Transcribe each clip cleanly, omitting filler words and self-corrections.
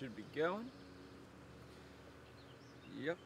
should be going. Yep.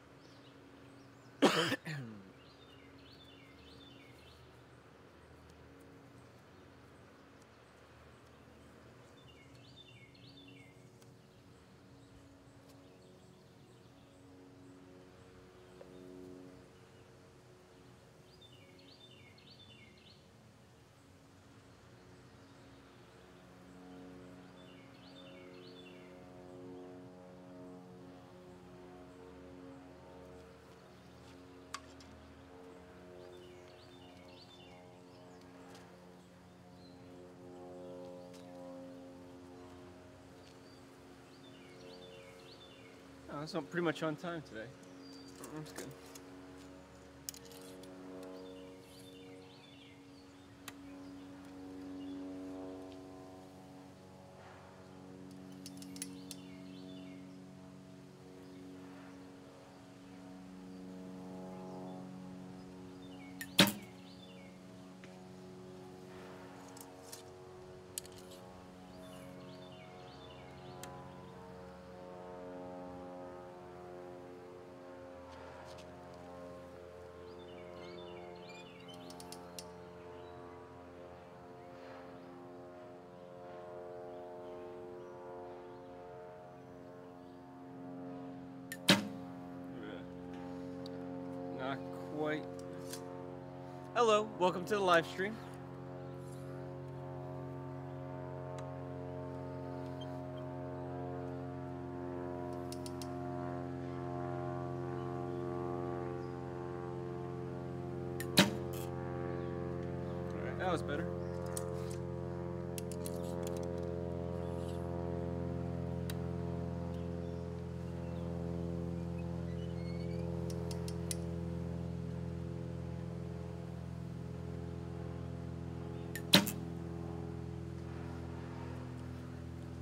Oh, that's pretty much on time today. That's good. Not quite. Hello, welcome to the live stream. All right, that was better.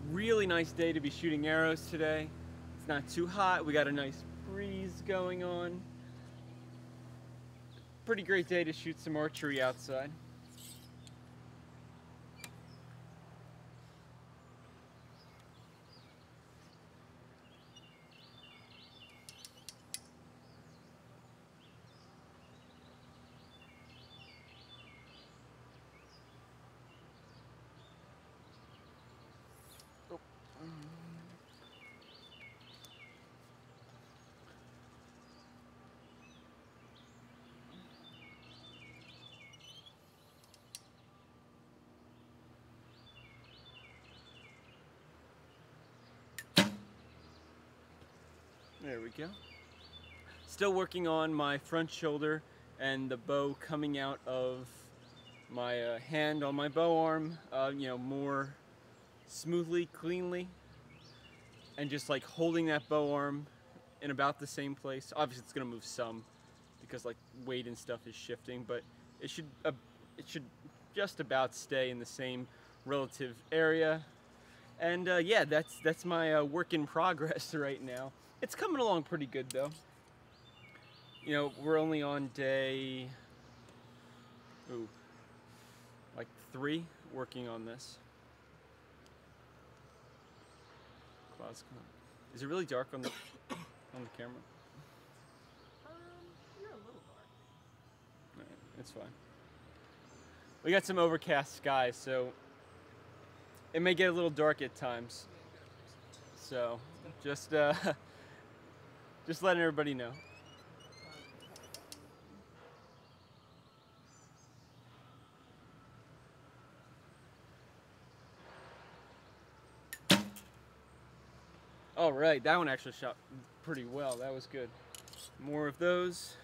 Really nice day to be shooting arrows today. It's not too hot. We got a nice breeze going on. Pretty great day to shoot some archery outside. There we go. Still working on my front shoulder and the bow coming out of my hand on my bow arm, you know, more smoothly, cleanly, and just like holding that bow arm in about the same place. Obviously it's gonna move some because like weight and stuff is shifting, but it should just about stay in the same relative area. And yeah, that's my work in progress right now. It's coming along pretty good though. You know, we're only on day, like 3 working on this. Clouds come on. Is it really dark on the camera? You're a little dark. Alright, it's fine. We got some overcast skies, so it may get a little dark at times. So just letting everybody know. All right, that one actually shot pretty well. That was good. More of those.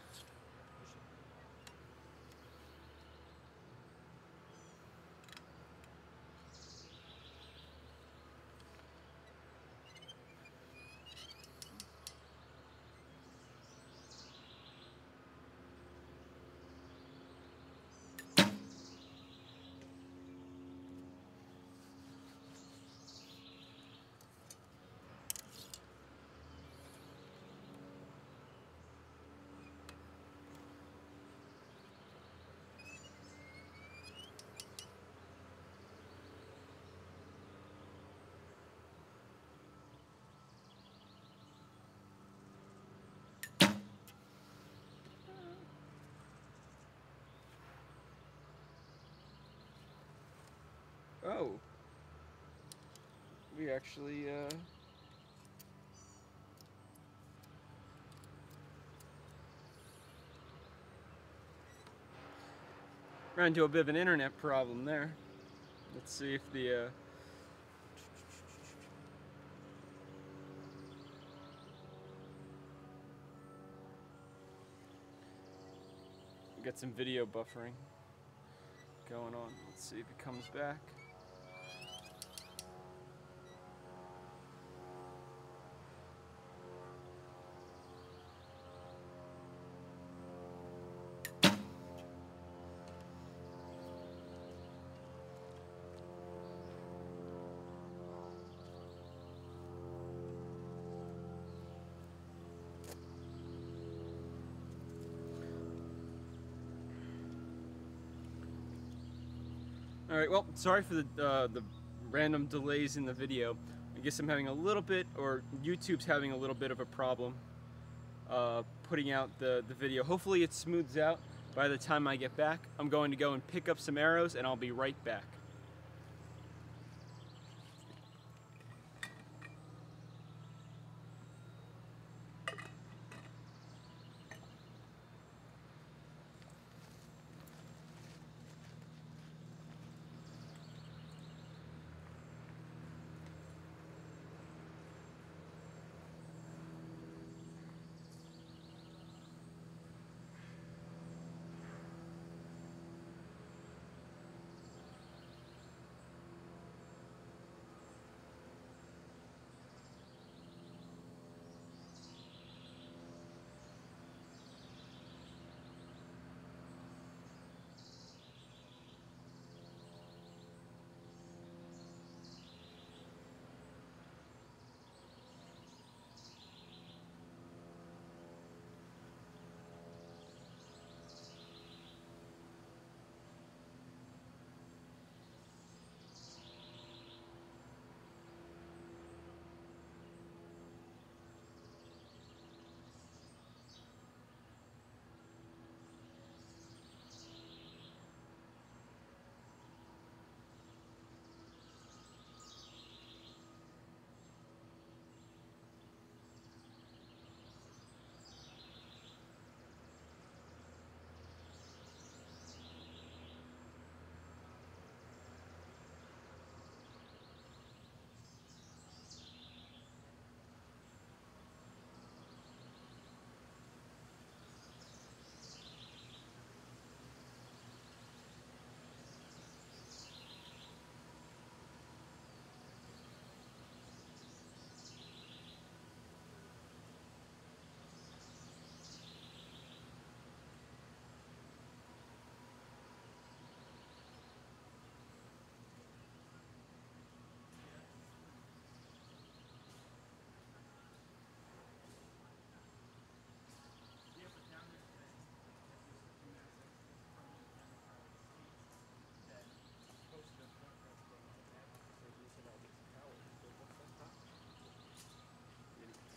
Oh. We actually, ran into a bit of an internet problem there. Let's see if the, get some video buffering going on. Let's see if it comes back. Alright, well, sorry for the random delays in the video. I guess I'm having a little bit, or YouTube's having a little bit of a problem putting out the video. Hopefully it smooths out by the time I get back. I'm going to go and pick up some arrows and I'll be right back.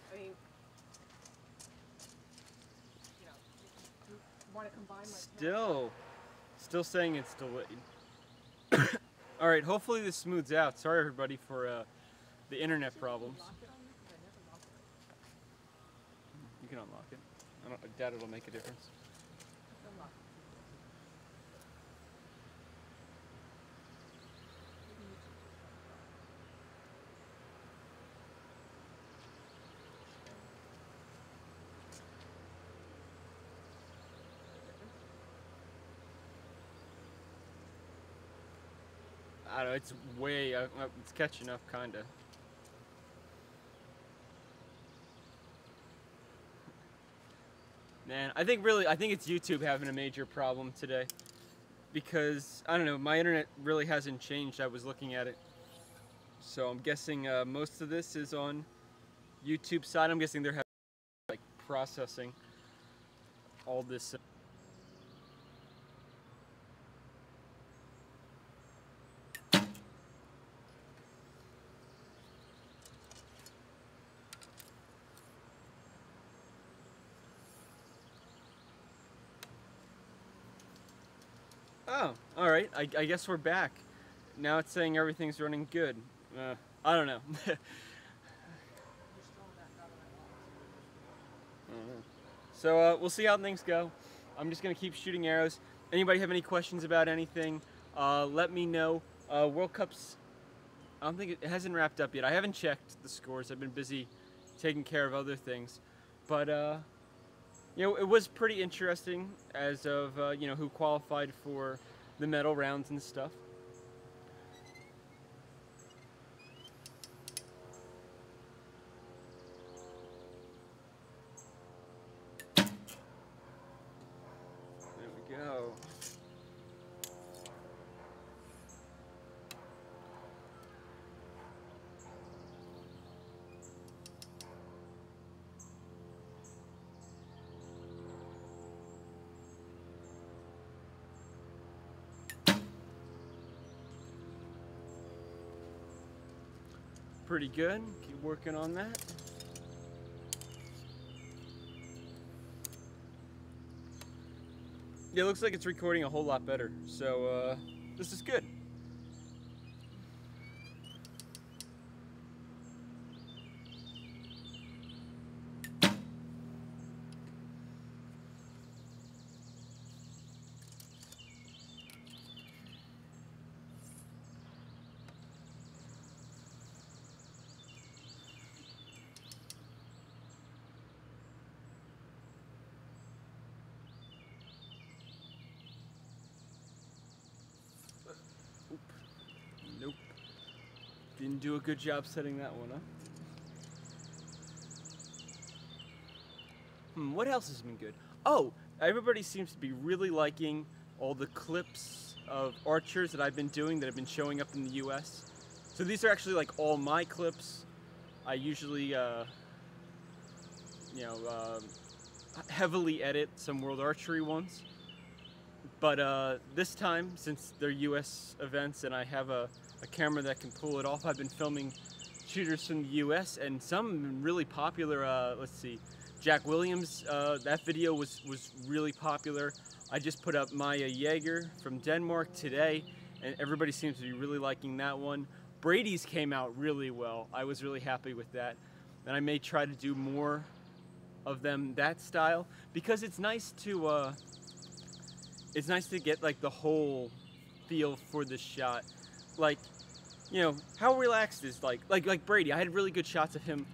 I mean, you know, you want to combine like Still saying it's delayed. Alright, hopefully this smooths out. Sorry everybody for the internet problems. You can unlock it. I doubt it'll make a difference. I don't know, it's way, it's catching up, kinda. Man, I think it's YouTube having a major problem today. Because, I don't know, my internet really hasn't changed. I was looking at it. So I'm guessing most of this is on YouTube's side. I'm guessing they're having, like, processing all this. Oh, alright. I guess we're back. now it's saying everything's running good. I don't know. So we'll see how things go. I'm just gonna keep shooting arrows. Anybody have any questions about anything? Let me know. World Cup's, I don't think it hasn't wrapped up yet. I haven't checked the scores. I've been busy taking care of other things, but you know, it was pretty interesting as of you know, who qualified for the medal rounds and stuff. There we go. Pretty good. Keep working on that. Yeah, it looks like it's recording a whole lot better. So this is good. Nope. Didn't do a good job setting that one up. What else has been good? Oh, everybody seems to be really liking all the clips of archers that I've been doing that have been showing up in the US. So these are actually like all my clips. I usually, you know, heavily edit some World Archery ones. But this time, since they're US events and I have a camera that can pull it off, I've been filming shooters from the US, and some have been really popular. Let's see, Jack Williams, that video was really popular. I just put up Maya Jaeger from Denmark today, and everybody seems to be really liking that one. Brady's came out really well. I was really happy with that. And I may try to do more of them that style, because it's nice to get like the whole feel for the shot. Like, you know, how relaxed is like Brady. I had really good shots of him,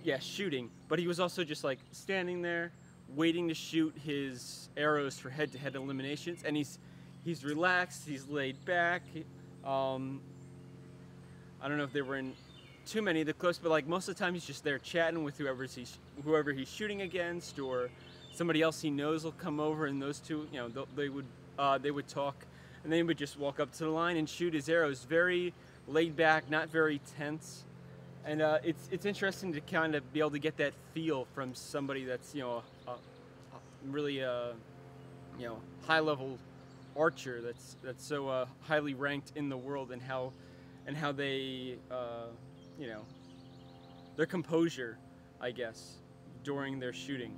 yeah, shooting, but he was also just like standing there waiting to shoot his arrows for head-to-head eliminations, and he's relaxed, he's laid back. I don't know if there were in too many of the clips, but like most of the time he's just there chatting with whoever he's shooting against, or somebody else he knows will come over, and those two, you know, they would talk, and then he would just walk up to the line and shoot his arrows. Very laid back, not very tense, and it's interesting to kind of be able to get that feel from somebody that's, you know, really you know, high level archer that's so highly ranked in the world, and how they you know, their composure, I guess, during their shooting.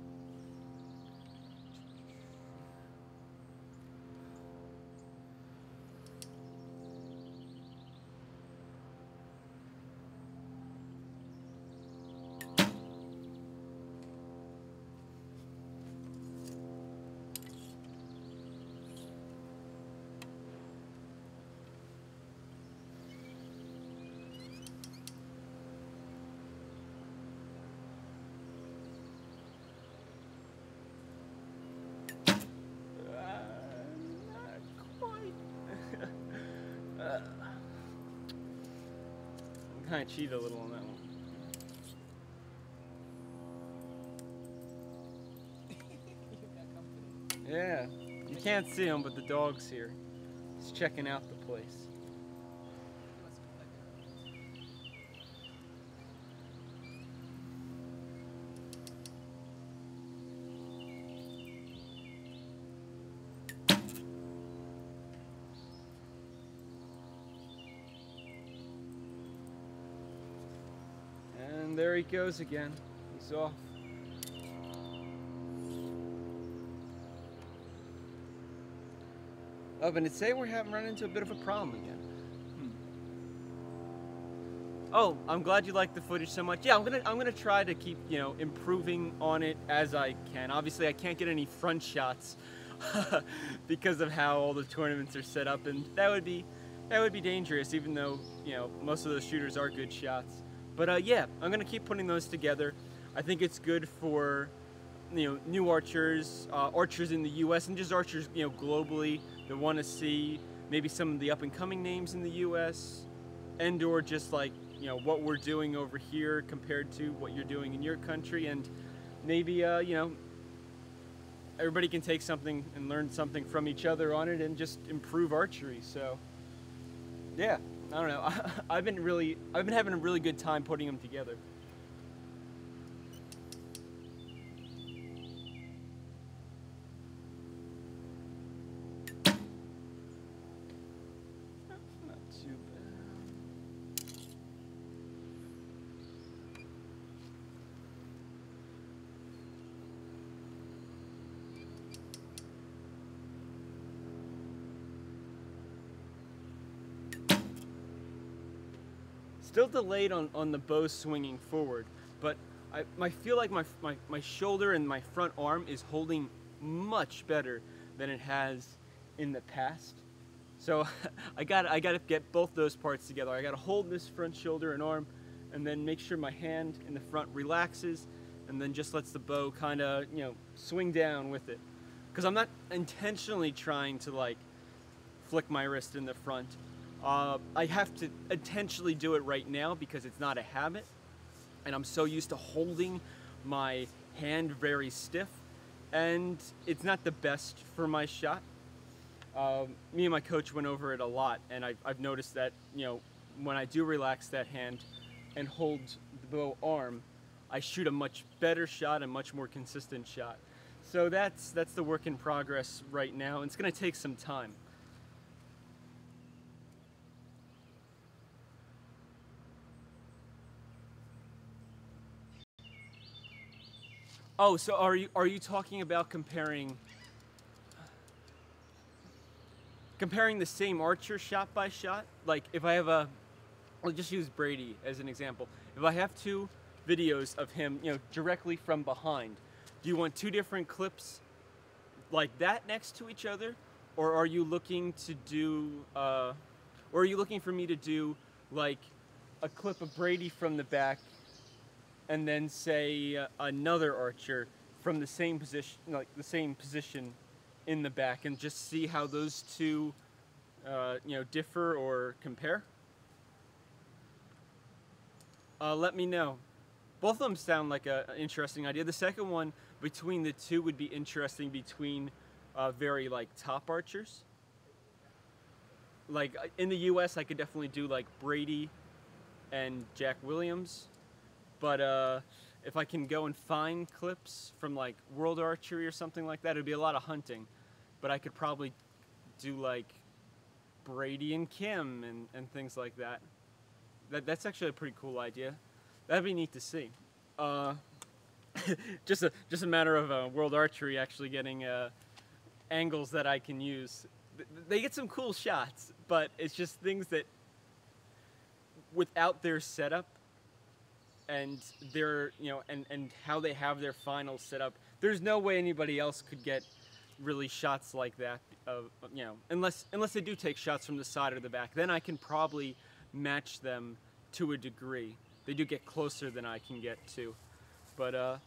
Kind of cheated a little on that one. Yeah, you can't see him, but the dog's here. He's checking out the place. And there he goes again. He's off. Oh, but today we're run into a bit of a problem again. Oh, I'm glad you like the footage so much. Yeah, I'm gonna try to keep, you know, improving on it as I can. Obviously, I can't get any front shots because of how all the tournaments are set up, and that would be dangerous. Even though, you know, most of those shooters are good shots. But yeah, I'm gonna keep putting those together. I think it's good for, you know, new archers, archers in the U.S. and just archers, you know, globally that want to see maybe some of the up-and-coming names in the U.S. and or just like, you know, what we're doing over here compared to what you're doing in your country, and maybe you know, everybody can take something and learn something from each other on it and just improve archery. So yeah, I don't know. I've been having a really good time putting them together. Not too bad. Still delayed on the bow swinging forward, but I feel like my shoulder and my front arm is holding much better than it has in the past. So I gotta get both those parts together. I gotta hold this front shoulder and arm, and then make sure my hand in the front relaxes, and then just lets the bow kind of, you know, swing down with it. Because I'm not intentionally trying to like flick my wrist in the front. I have to intentionally do it right now because it's not a habit, and I'm so used to holding my hand very stiff, and it's not the best for my shot. Me and my coach went over it a lot, and I've noticed that, you know, when I do relax that hand and hold the bow arm, I shoot a much better shot, a much more consistent shot. So that's the work in progress right now, and it's gonna take some time. Oh, so are you talking about comparing the same archer shot by shot? Like if I have I'll just use Brady as an example. If I have two videos of him, you know, directly from behind, do you want two different clips like that next to each other, or are you looking to do, or are you looking for me to do like a clip of Brady from the back, and then say another archer from the same position, like the same position in the back, and just see how those two, you know, differ or compare? Let me know. Both of them sound like an interesting idea. The second one, between the two, would be interesting between very like top archers. Like in the U.S., I could definitely do like Brady and Jack Williams. But if I can go and find clips from like World Archery or something like that, it'd be a lot of hunting. But I could probably do like Brady and Kim and things like that. That's actually a pretty cool idea. That'd be neat to see. Just a matter of World Archery actually getting angles that I can use. They get some cool shots, but it's just things that without their setup and their, you know, and how they have their final setup, there's no way anybody else could get really shots like that, you know, unless they do take shots from the side or the back. Then I can probably match them to a degree. They do get closer than I can get to. But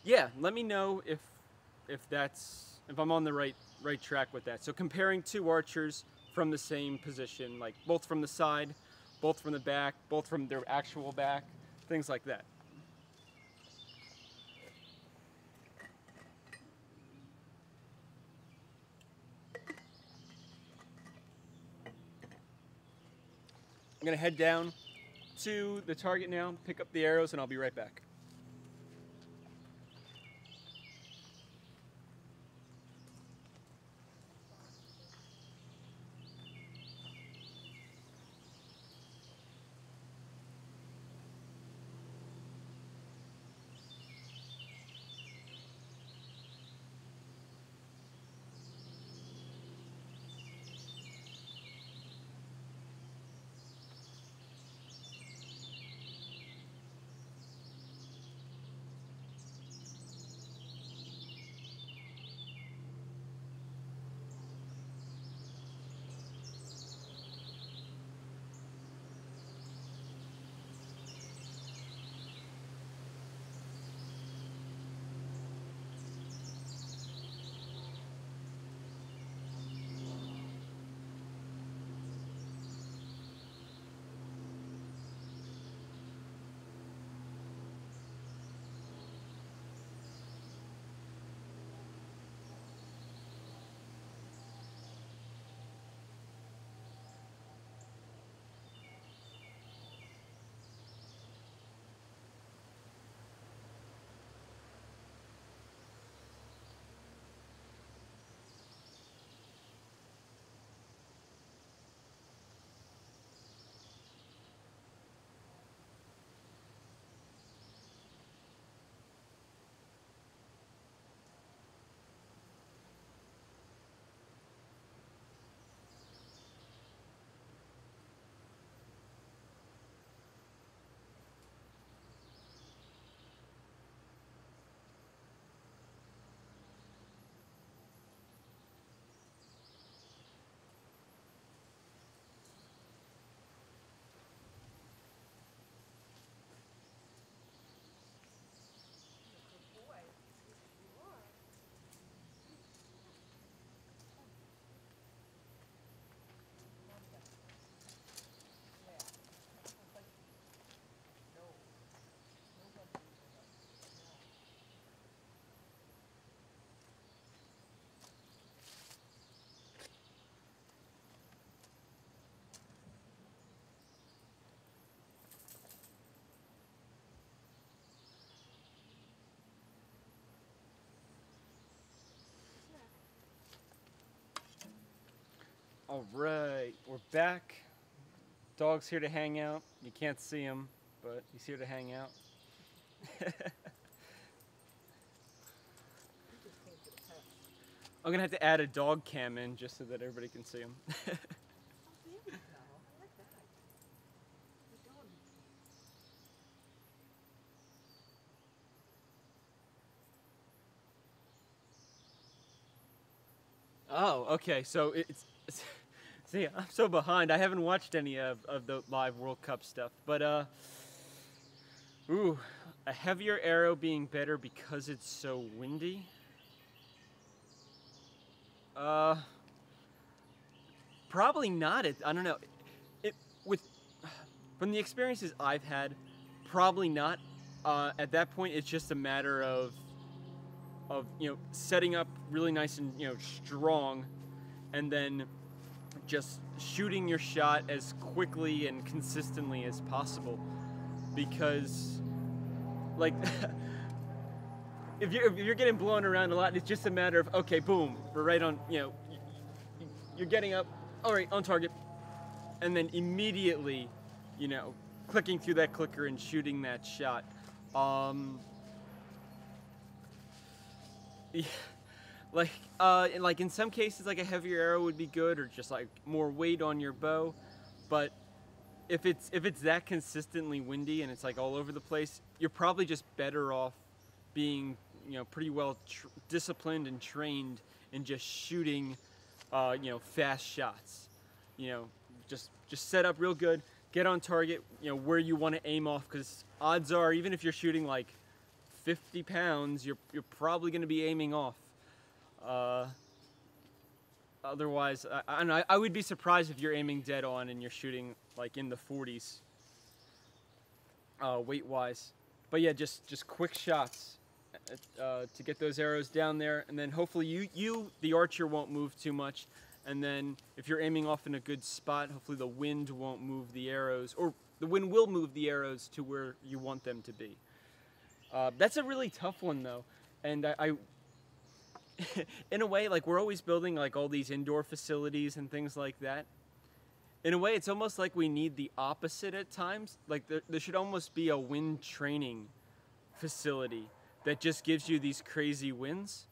yeah, let me know if I'm on the right track with that. So comparing two archers from the same position, like both from the side, both from the back, both from their actual back, things like that. I'm gonna head down to the target now, pick up the arrows, and I'll be right back. All right, we're back. Dog's here to hang out. You can't see him, but he's here to hang out. I'm gonna have to add a dog cam in just so that everybody can see him. Oh, okay. So it's see, I'm so behind. I haven't watched any of the live World Cup stuff, but ooh, a heavier arrow being better because it's so windy. Probably not. I don't know. From the experiences I've had, probably not. At that point, it's just a matter of setting up really nice and strong, and then just shooting your shot as quickly and consistently as possible. Because, like, if you're getting blown around a lot, it's just a matter of, okay, boom, we're right on. You're getting up, all right, on target, and then immediately, clicking through that clicker and shooting that shot. Yeah, like in some cases, like a heavier arrow would be good, or just like more weight on your bow. But if it's that consistently windy and it's like all over the place, you're probably just better off being pretty well disciplined and trained in just shooting fast shots. Just set up real good, get on target, where you want to aim off, because odds are, even if you're shooting like 50 pounds, you're probably going to be aiming off. Otherwise, I don't know, I would be surprised if you're aiming dead on and you're shooting like in the 40s weight-wise. But yeah, just quick shots to get those arrows down there, and then hopefully you the archer, won't move too much. And then if you're aiming off in a good spot, hopefully the wind won't move the arrows, or the wind will move the arrows to where you want them to be. That's a really tough one though, and I in a way, like, we're always building like all these indoor facilities and things like that. In a way, it's almost like we need the opposite at times. Like there should almost be a wind training facility that just gives you these crazy winds.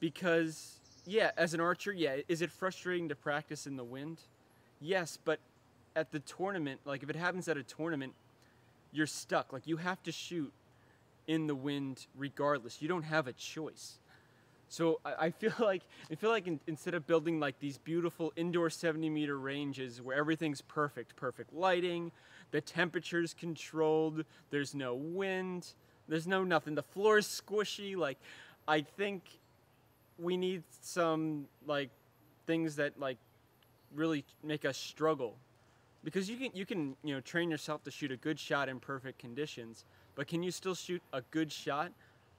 Because yeah, as an archer, yeah, is it frustrating to practice in the wind? Yes, but at the tournament, like if it happens at a tournament, you're stuck. Like, you have to shoot in the wind regardless. You don't have a choice. So I feel like instead of building like these beautiful indoor 70-meter ranges where everything's perfect lighting, the temperature's controlled, there's no wind, there's no nothing, the floor is squishy, like, I think we need some like things that like really make us struggle. Because you can train yourself to shoot a good shot in perfect conditions, but can you still shoot a good shot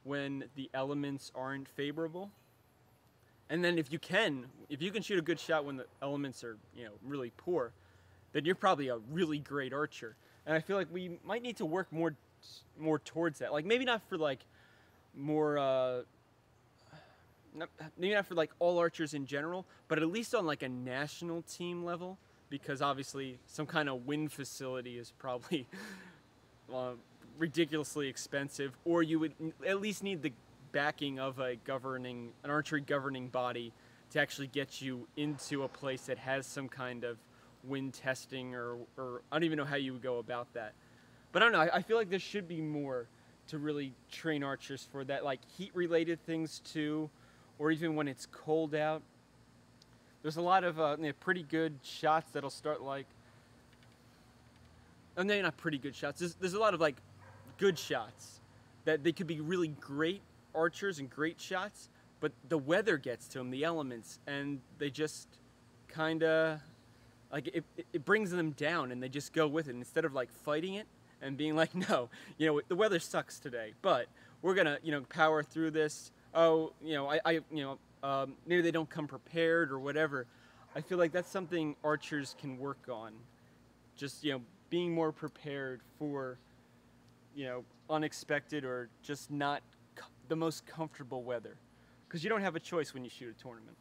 when the elements aren't favorable? And then if you can shoot a good shot when the elements are really poor, then you're probably a really great archer. And I feel like we might need to work more towards that. Like, maybe not for like more maybe not for like all archers in general, but at least on like a national team level. Because obviously some kind of wind facility is probably ridiculously expensive, or you would at least need the backing of an archery governing body to actually get you into a place that has some kind of wind testing, or I don't even know how you would go about that. But I don't know, I feel like there should be more to really train archers for that, like heat related things too, or even when it's cold out. There's a lot of pretty good shots that'll start like, oh, no, not pretty good shots. There's a lot of like good shots that they could be really great archers and great shots, but the weather gets to them, the elements, and they just kind of like it brings them down, and they just go with it instead of like fighting it and being like, no, the weather sucks today, but we're gonna power through this. Oh, maybe they don't come prepared or whatever. I feel like that's something archers can work on. Just, being more prepared for, unexpected or just not the most comfortable weather. Because you don't have a choice when you shoot a tournament.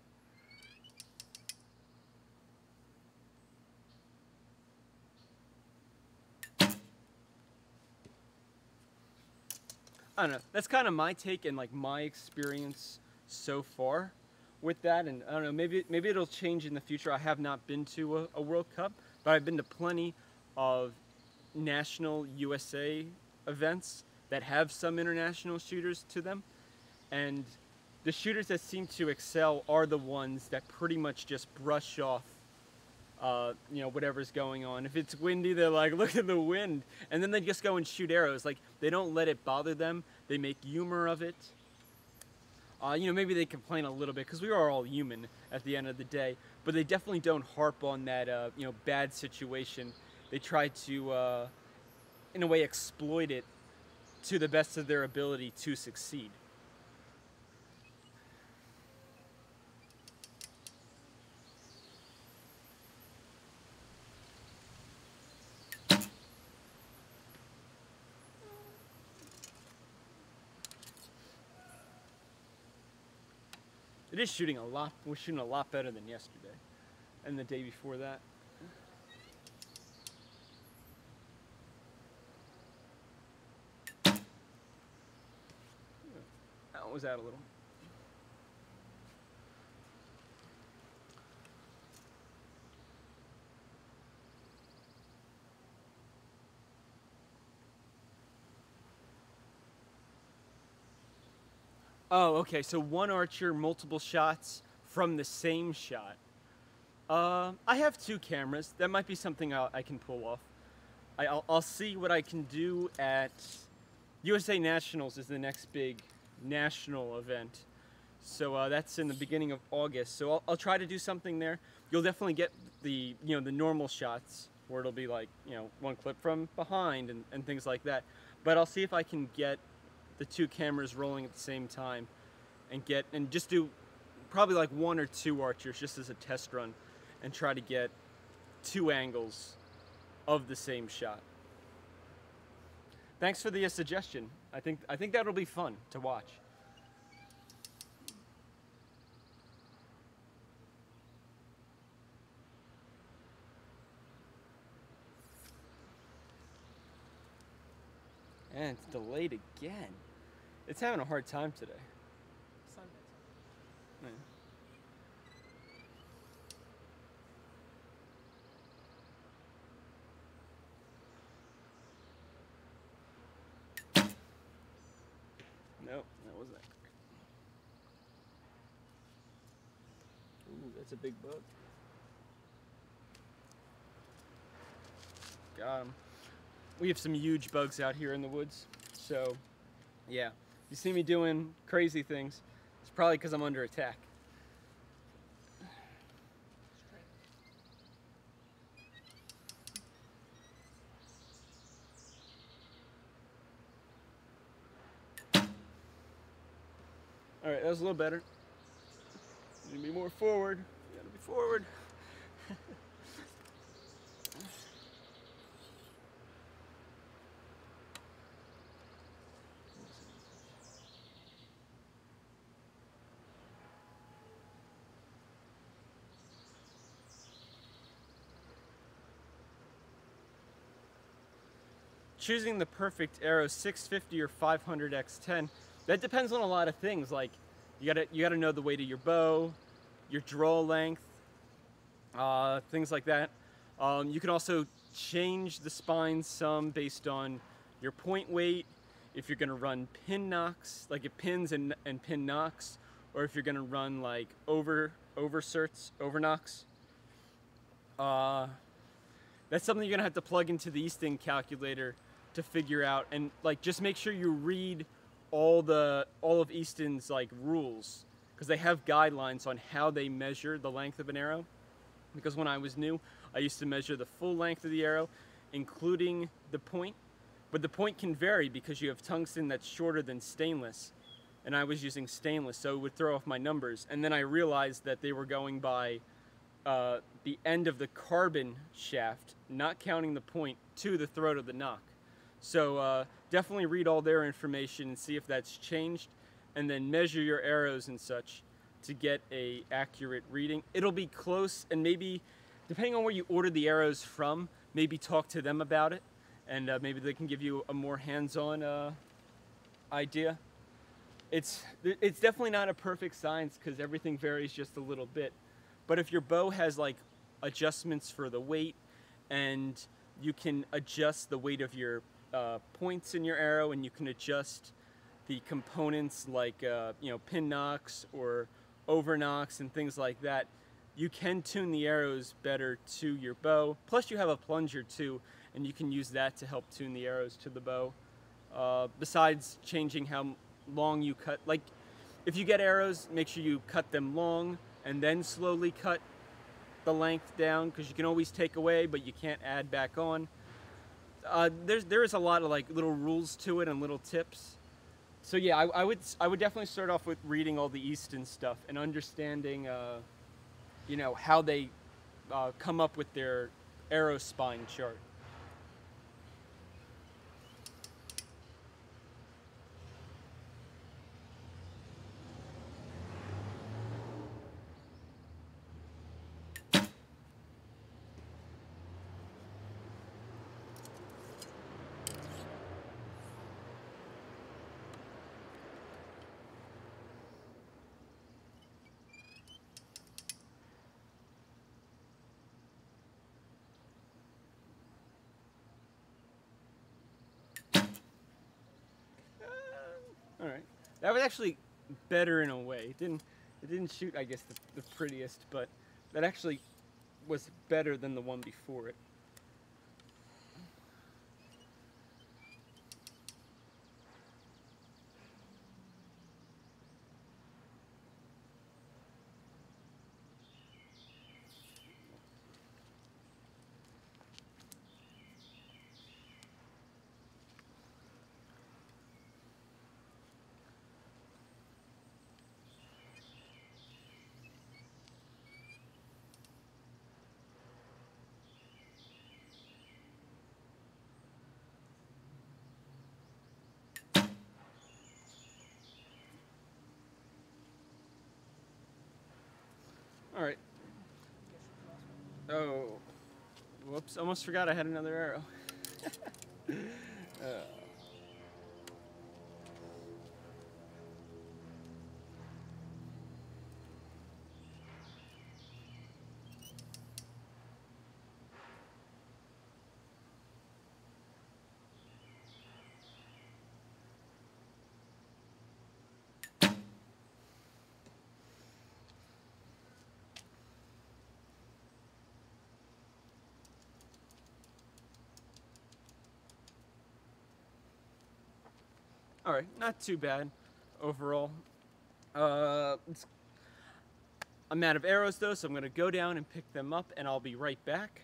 I don't know. That's kind of my take and like my experience so far with that. And I don't know, maybe it'll change in the future. I have not been to a World Cup, but I've been to plenty of national USA events that have some international shooters to them. And the shooters that seem to excel are the ones that pretty much just brush off you know, whatever's going on. If it's windy, they're like, look at the wind. And then they just go and shoot arrows. Like, they don't let it bother them. They make humor of it. You know, maybe they complain a little bit because we are all human at the end of the day. But they definitely don't harp on that, you know, bad situation. They try to, in a way, exploit it to the best of their ability to succeed. It is shooting a lot. We're shooting a lot better than yesterday and the day before that. That one was out a little. Oh, okay, so one archer, multiple shots from the same shot. I have 2 cameras. That might be something I can pull off. I'll see what I can do at USA Nationals is the next big national event. So that's in the beginning of August. So I'll try to do something there. You'll definitely get the, you know, the normal shots where it'll be like, you know, one clip from behind and things like that. But I'll see if I can get the 2 cameras rolling at the same time and just do probably like 1 or 2 archers just as a test run and try to get 2 angles of the same shot. Thanks for the suggestion. I think that'll be fun to watch. And it's delayed again. It's having a hard time today. Sunday. Yeah. Nope, that wasn't that correct. Ooh, that's a big bug. Got him. We have some huge bugs out here in the woods, so yeah. You see me doing crazy things, it's probably because I'm under attack. All right, that was a little better. You gotta be more forward. You gotta be forward. Choosing the perfect arrow, 650 or 500x10, that depends on a lot of things. Like you gotta know the weight of your bow, your draw length, things like that. You can also change the spine some based on your point weight. If you're gonna run pin knocks, like it pins and pin knocks, or if you're gonna run like overserts, over knocks. That's something you're gonna have to plug into the Easton calculator to figure out, and like just make sure you read all of Easton's like rules, because they have guidelines on how they measure the length of an arrow. Because when I was new, I used to measure the full length of the arrow, including the point, but the point can vary because you have tungsten that's shorter than stainless, and I was using stainless, so it would throw off my numbers. And then I realized that they were going by the end of the carbon shaft, not counting the point, to the throat of the nock. So definitely read all their information and see if that's changed, and then measure your arrows and such to get a accurate reading. It'll be close, and maybe, depending on where you order the arrows from, maybe talk to them about it, and maybe they can give you a more hands-on idea. It's definitely not a perfect science because everything varies just a little bit. But if your bow has like adjustments for the weight, and you can adjust the weight of your points in your arrow, and you can adjust the components like pin nocks or over nocks and things like that, you can tune the arrows better to your bow. Plus you have a plunger too, and you can use that to help tune the arrows to the bow. Besides changing how long you cut, like if you get arrows, make sure you cut them long and then slowly cut the length down, because you can always take away but you can't add back on. There is a lot of like little rules to it and little tips. So yeah, I would definitely start off with reading all the Easton stuff and understanding how they come up with their arrow spine chart. All right, that was actually better in a way. It didn't shoot, I guess, the prettiest, but that actually was better than the one before it. All right. Oh, whoops! Almost forgot I had another arrow. All right, not too bad overall. I'm out of arrows though, so I'm gonna go down and pick them up, and I'll be right back.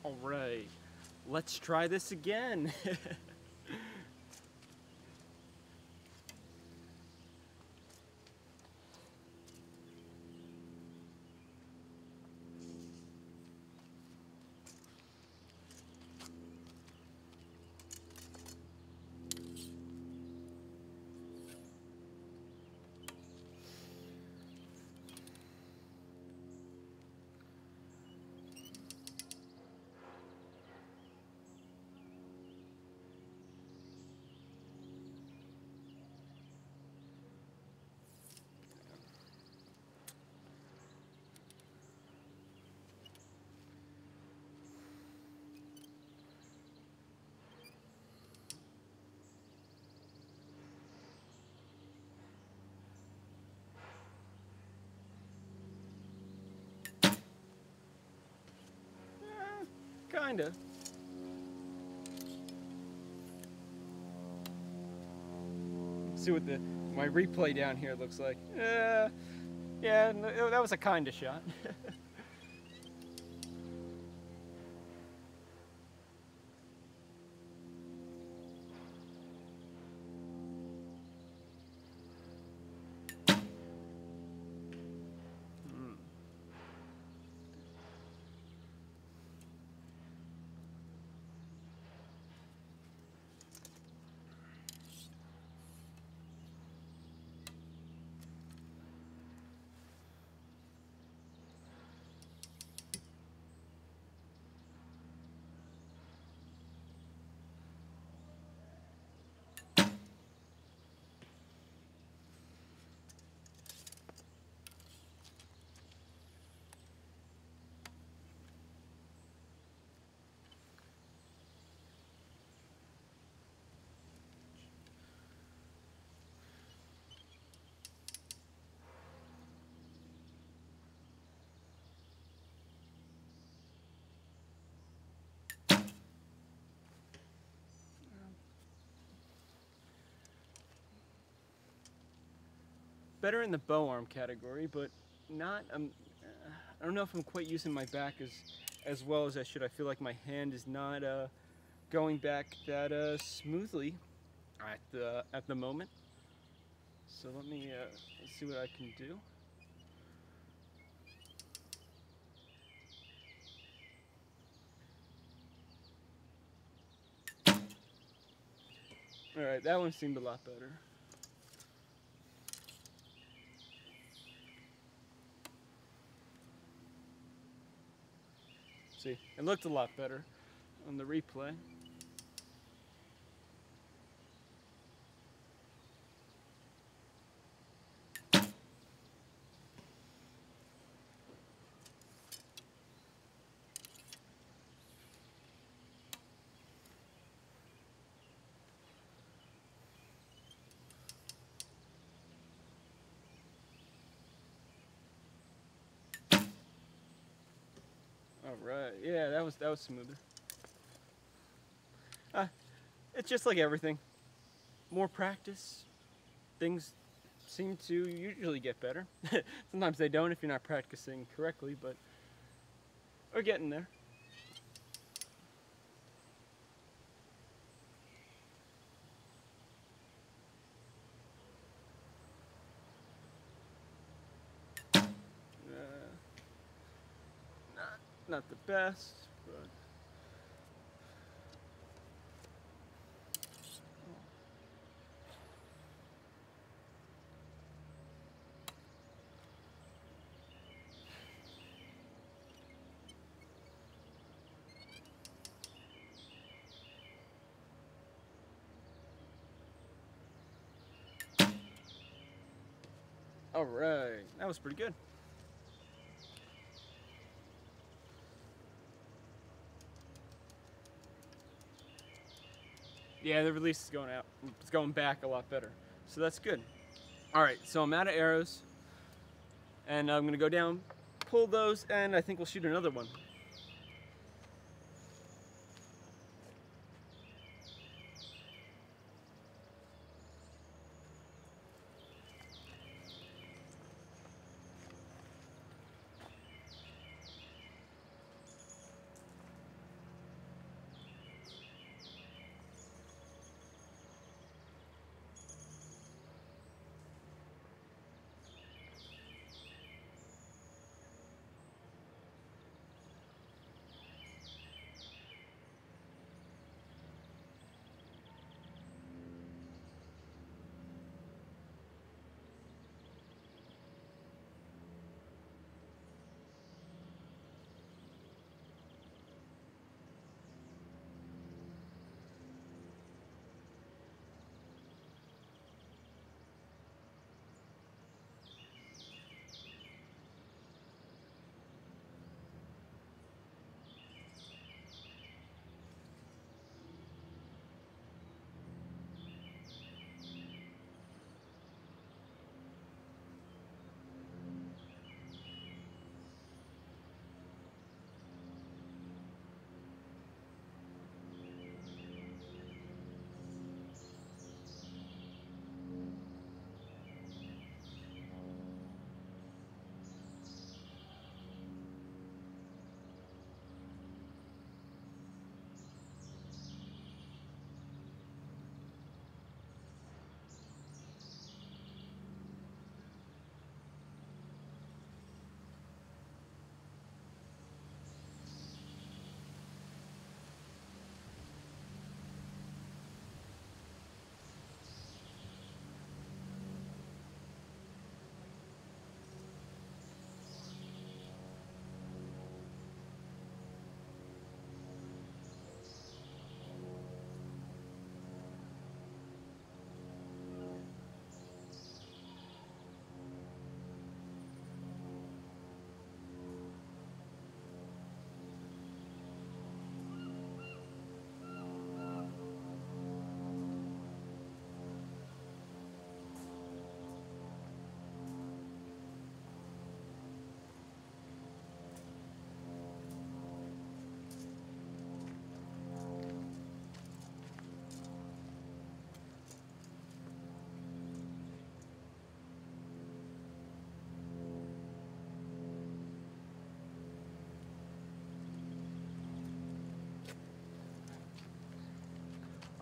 All right, let's try this again. Kinda. See what my replay down here looks like. Yeah, no, that was a kinda shot. Better in the bow arm category, but not. I don't know if I'm quite using my back as well as I should. I feel like my hand is not going back that smoothly at the moment. So let me see what I can do. All right, that one seemed a lot better. See, it looked a lot better on the replay. All right, yeah, that was smoother. It's just like everything. More practice, things seem to usually get better. Sometimes they don't if you're not practicing correctly, but we're getting there. Not the best, but all right, that was pretty good. Yeah, the release is going out. It's going back a lot better. So that's good. All right, so I'm out of arrows. And I'm gonna go down, pull those, and I think we'll shoot another one.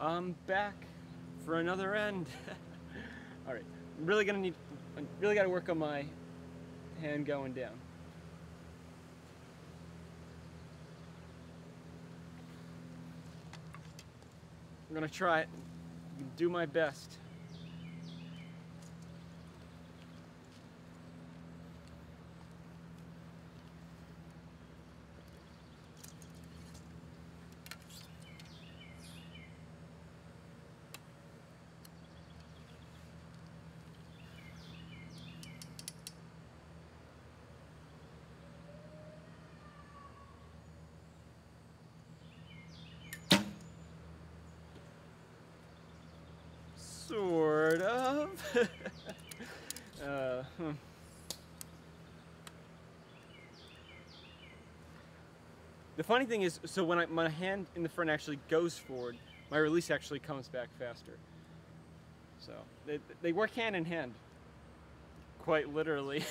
I'm back for another end. All right, I really gotta work on my hand going down. I'm gonna try it, do my best. Sort of. The funny thing is, so when my hand in the front actually goes forward, my release actually comes back faster. So they work hand in hand, quite literally.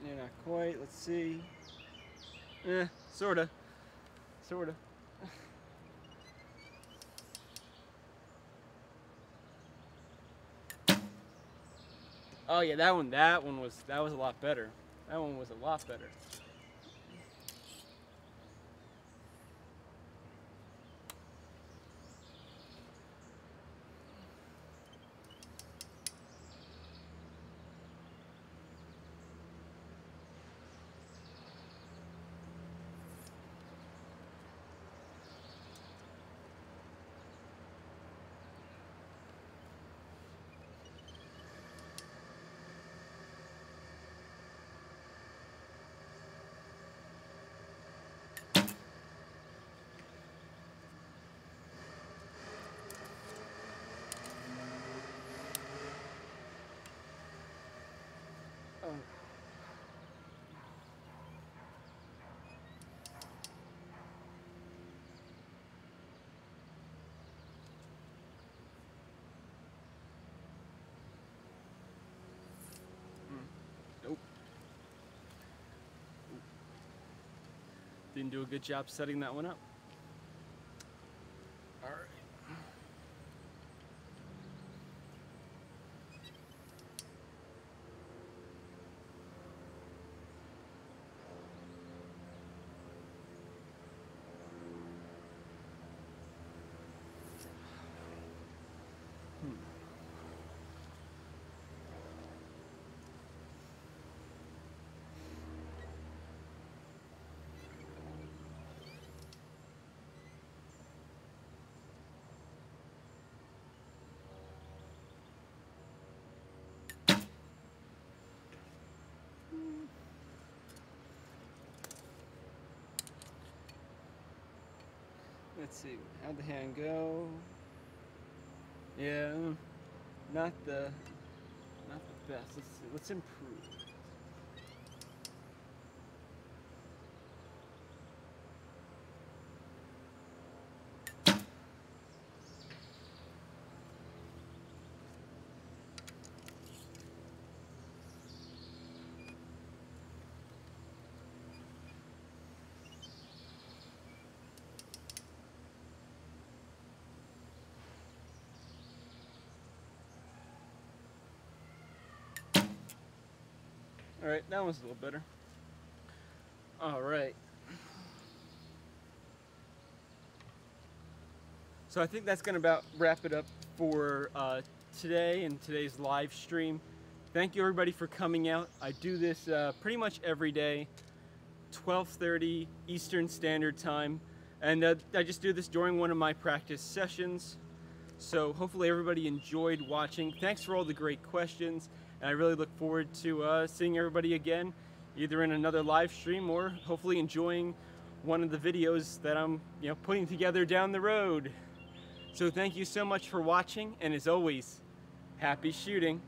Yeah, not quite. Let's see. Sorta. Sorta. Oh yeah, that was a lot better. That one was a lot better. Oh. Nope. Didn't do a good job setting that one up. All right. Let's see, how'd the hand go? Yeah, not the best. Let's see, let's improve. All right, that one's a little better. All right. So I think that's going to about wrap it up for today and today's live stream. Thank you everybody for coming out. I do this pretty much every day, 12:30 Eastern Standard Time, and I just do this during one of my practice sessions. So hopefully everybody enjoyed watching. Thanks for all the great questions, and I really look forward to seeing everybody again, either in another live stream or hopefully enjoying one of the videos that I'm putting together down the road. So thank you so much for watching, and as always, happy shooting.